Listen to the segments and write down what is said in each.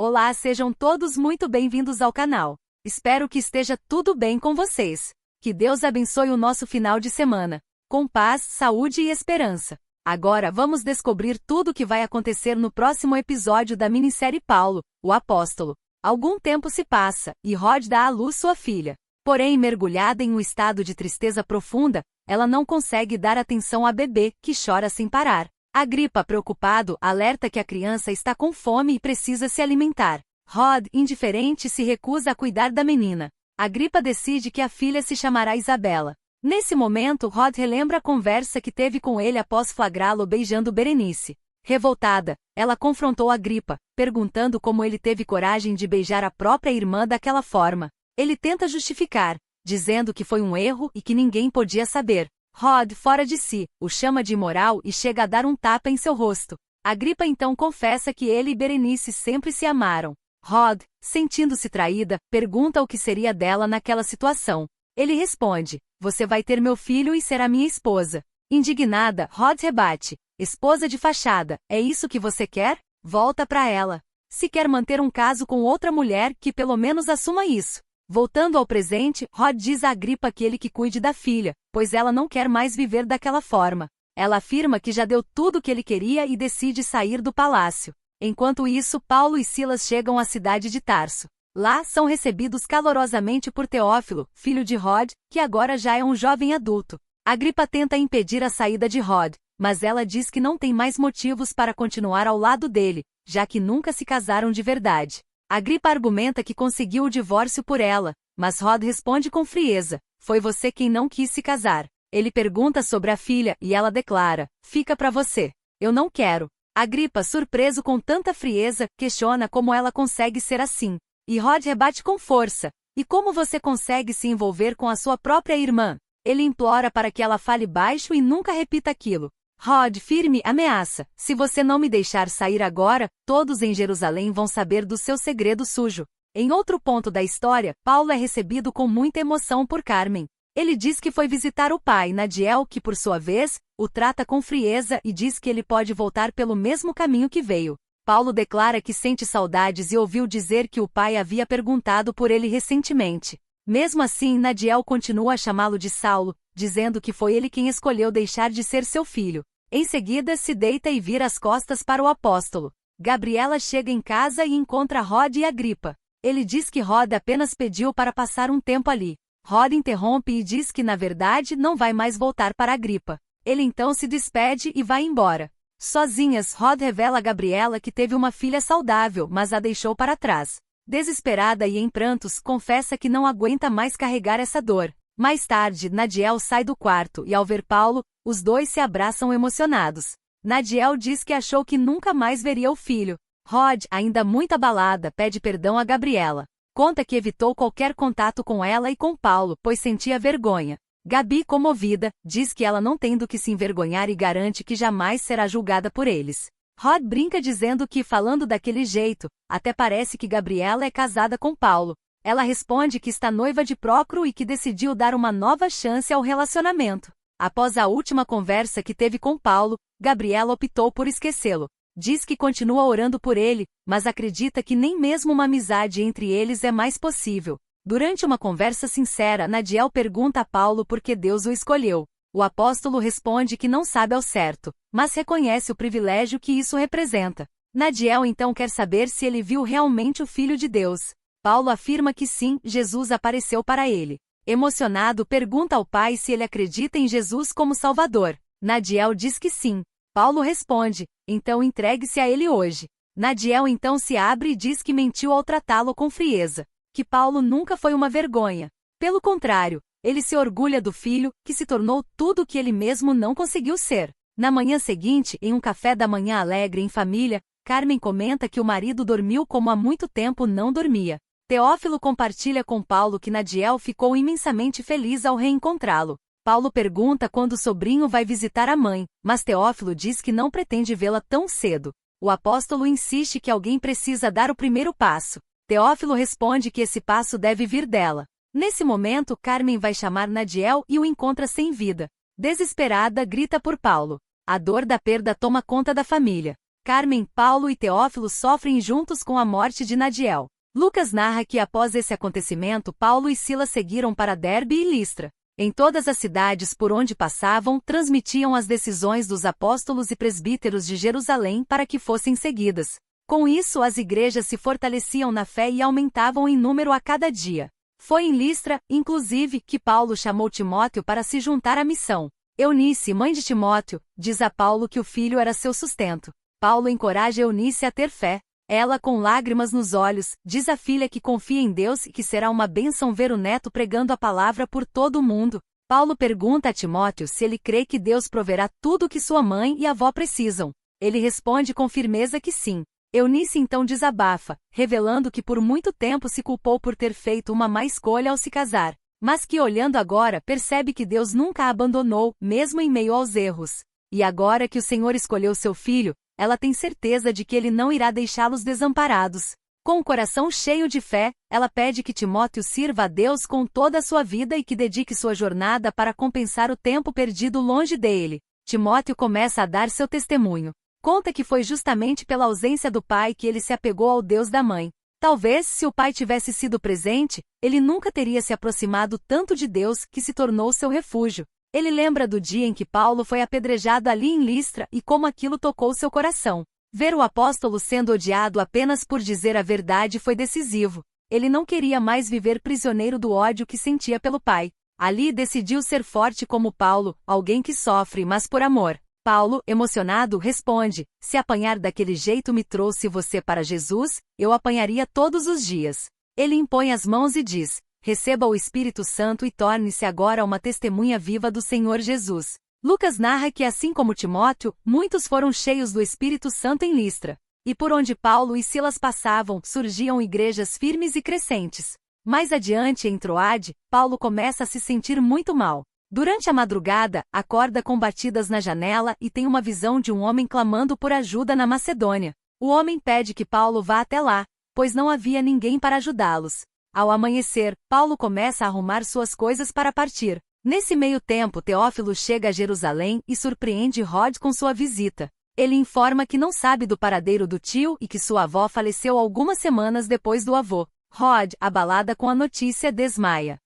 Olá, sejam todos muito bem-vindos ao canal. Espero que esteja tudo bem com vocês. Que Deus abençoe o nosso final de semana, com paz, saúde e esperança. Agora vamos descobrir tudo o que vai acontecer no próximo episódio da minissérie Paulo, o Apóstolo. Algum tempo se passa, e Rod dá à luz sua filha. Porém, mergulhada em um estado de tristeza profunda, ela não consegue dar atenção à bebê, que chora sem parar. Agripa, preocupado, alerta que a criança está com fome e precisa se alimentar. Rod, indiferente, se recusa a cuidar da menina. Agripa decide que a filha se chamará Isabela. Nesse momento, Rod relembra a conversa que teve com ele após flagrá-lo beijando Berenice. Revoltada, ela confrontou Agripa, perguntando como ele teve coragem de beijar a própria irmã daquela forma. Ele tenta justificar, dizendo que foi um erro e que ninguém podia saber. Rod, fora de si, o chama de imoral e chega a dar um tapa em seu rosto. Agripa então confessa que ele e Berenice sempre se amaram. Rod, sentindo-se traída, pergunta o que seria dela naquela situação. Ele responde: "Você vai ter meu filho e será minha esposa." Indignada, Rod rebate: "Esposa de fachada, é isso que você quer? Volta pra ela. Se quer manter um caso com outra mulher, que pelo menos assuma isso." Voltando ao presente, Rod diz a Agripa que ele que cuide da filha, pois ela não quer mais viver daquela forma. Ela afirma que já deu tudo o que ele queria e decide sair do palácio. Enquanto isso, Paulo e Silas chegam à cidade de Tarso. Lá, são recebidos calorosamente por Teófilo, filho de Rod, que agora já é um jovem adulto. Agripa tenta impedir a saída de Rod, mas ela diz que não tem mais motivos para continuar ao lado dele, já que nunca se casaram de verdade. Agripa argumenta que conseguiu o divórcio por ela, mas Rod responde com frieza: "Foi você quem não quis se casar." Ele pergunta sobre a filha e ela declara: "Fica pra você. Eu não quero." Agripa, surpreso com tanta frieza, questiona como ela consegue ser assim. E Rod rebate com força: "E como você consegue se envolver com a sua própria irmã?" Ele implora para que ela fale baixo e nunca repita aquilo. Rod, firme, ameaça: "Se você não me deixar sair agora, todos em Jerusalém vão saber do seu segredo sujo." Em outro ponto da história, Paulo é recebido com muita emoção por Carmen. Ele diz que foi visitar o pai, Nadiel, que por sua vez, o trata com frieza e diz que ele pode voltar pelo mesmo caminho que veio. Paulo declara que sente saudades e ouviu dizer que o pai havia perguntado por ele recentemente. Mesmo assim, Nadiel continua a chamá-lo de Saulo, dizendo que foi ele quem escolheu deixar de ser seu filho. Em seguida, se deita e vira as costas para o apóstolo. Gabriela chega em casa e encontra Rod e Agripa. Ele diz que Rod apenas pediu para passar um tempo ali. Rod interrompe e diz que na verdade não vai mais voltar para Agripa. Ele então se despede e vai embora. Sozinhas, Rod revela a Gabriela que teve uma filha saudável, mas a deixou para trás. Desesperada e em prantos, confessa que não aguenta mais carregar essa dor. Mais tarde, Nadiel sai do quarto e ao ver Paulo, os dois se abraçam emocionados. Nadiel diz que achou que nunca mais veria o filho. Rod, ainda muito abalada, pede perdão a Gabriela. Conta que evitou qualquer contato com ela e com Paulo, pois sentia vergonha. Gabi, comovida, diz que ela não tem do que se envergonhar e garante que jamais será julgada por eles. Rod brinca dizendo que, falando daquele jeito, até parece que Gabriela é casada com Paulo. Ela responde que está noiva de Prócoro e que decidiu dar uma nova chance ao relacionamento. Após a última conversa que teve com Paulo, Gabriela optou por esquecê-lo. Diz que continua orando por ele, mas acredita que nem mesmo uma amizade entre eles é mais possível. Durante uma conversa sincera, Nadiel pergunta a Paulo por que Deus o escolheu. O apóstolo responde que não sabe ao certo, mas reconhece o privilégio que isso representa. Nadiel então quer saber se ele viu realmente o Filho de Deus. Paulo afirma que sim, Jesus apareceu para ele. Emocionado, pergunta ao pai se ele acredita em Jesus como Salvador. Nadiel diz que sim. Paulo responde: "Então entregue-se a ele hoje." Nadiel então se abre e diz que mentiu ao tratá-lo com frieza. Que Paulo nunca foi uma vergonha. Pelo contrário, ele se orgulha do filho, que se tornou tudo o que ele mesmo não conseguiu ser. Na manhã seguinte, em um café da manhã alegre em família, Carmen comenta que o marido dormiu como há muito tempo não dormia. Teófilo compartilha com Paulo que Nadiel ficou imensamente feliz ao reencontrá-lo. Paulo pergunta quando o sobrinho vai visitar a mãe, mas Teófilo diz que não pretende vê-la tão cedo. O apóstolo insiste que alguém precisa dar o primeiro passo. Teófilo responde que esse passo deve vir dela. Nesse momento, Carmen vai chamar Nadiel e o encontra sem vida. Desesperada, grita por Paulo. A dor da perda toma conta da família. Carmen, Paulo e Teófilo sofrem juntos com a morte de Nadiel. Lucas narra que após esse acontecimento Paulo e Silas seguiram para Derbe e Listra. Em todas as cidades por onde passavam, transmitiam as decisões dos apóstolos e presbíteros de Jerusalém para que fossem seguidas. Com isso, as igrejas se fortaleciam na fé e aumentavam em número a cada dia. Foi em Listra, inclusive, que Paulo chamou Timóteo para se juntar à missão. Eunice, mãe de Timóteo, diz a Paulo que o filho era seu sustento. Paulo encoraja Eunice a ter fé. Ela, com lágrimas nos olhos, diz à filha que confia em Deus e que será uma bênção ver o neto pregando a palavra por todo o mundo. Paulo pergunta a Timóteo se ele crê que Deus proverá tudo o que sua mãe e avó precisam. Ele responde com firmeza que sim. Eunice então desabafa, revelando que por muito tempo se culpou por ter feito uma má escolha ao se casar, mas que olhando agora percebe que Deus nunca a abandonou, mesmo em meio aos erros. E agora que o Senhor escolheu seu filho, ela tem certeza de que ele não irá deixá-los desamparados. Com o coração cheio de fé, ela pede que Timóteo sirva a Deus com toda a sua vida e que dedique sua jornada para compensar o tempo perdido longe dele. Timóteo começa a dar seu testemunho. Conta que foi justamente pela ausência do pai que ele se apegou ao Deus da mãe. Talvez, se o pai tivesse sido presente, ele nunca teria se aproximado tanto de Deus que se tornou seu refúgio. Ele lembra do dia em que Paulo foi apedrejado ali em Listra e como aquilo tocou seu coração. Ver o apóstolo sendo odiado apenas por dizer a verdade foi decisivo. Ele não queria mais viver prisioneiro do ódio que sentia pelo pai. Ali decidiu ser forte como Paulo, alguém que sofre, mas por amor. Paulo, emocionado, responde: se apanhar daquele jeito me trouxe você para Jesus, eu apanharia todos os dias. Ele impõe as mãos e diz: receba o Espírito Santo e torne-se agora uma testemunha viva do Senhor Jesus. Lucas narra que assim como Timóteo, muitos foram cheios do Espírito Santo em Listra. E por onde Paulo e Silas passavam, surgiam igrejas firmes e crescentes. Mais adiante em Troade, Paulo começa a se sentir muito mal. Durante a madrugada, acorda com batidas na janela e tem uma visão de um homem clamando por ajuda na Macedônia. O homem pede que Paulo vá até lá, pois não havia ninguém para ajudá-los. Ao amanhecer, Paulo começa a arrumar suas coisas para partir. Nesse meio tempo, Teófilo chega a Jerusalém e surpreende Rod com sua visita. Ele informa que não sabe do paradeiro do tio e que sua avó faleceu algumas semanas depois do avô. Rod, abalada com a notícia, desmaia.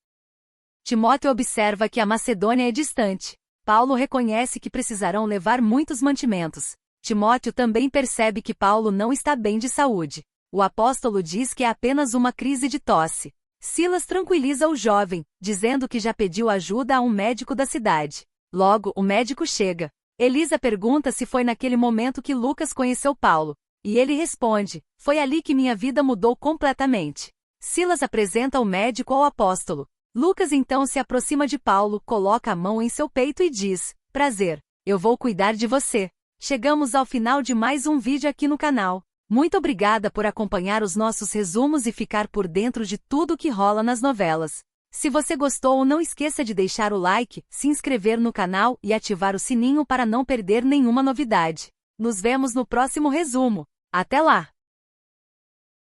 Timóteo observa que a Macedônia é distante. Paulo reconhece que precisarão levar muitos mantimentos. Timóteo também percebe que Paulo não está bem de saúde. O apóstolo diz que é apenas uma crise de tosse. Silas tranquiliza o jovem, dizendo que já pediu ajuda a um médico da cidade. Logo, o médico chega. Elisa pergunta se foi naquele momento que Lucas conheceu Paulo. E ele responde: foi ali que minha vida mudou completamente. Silas apresenta o médico ao apóstolo. Lucas então se aproxima de Paulo, coloca a mão em seu peito e diz: prazer, eu vou cuidar de você. Chegamos ao final de mais um vídeo aqui no canal. Muito obrigada por acompanhar os nossos resumos e ficar por dentro de tudo que rola nas novelas. Se você gostou, não esqueça de deixar o like, se inscrever no canal e ativar o sininho para não perder nenhuma novidade. Nos vemos no próximo resumo. Até lá!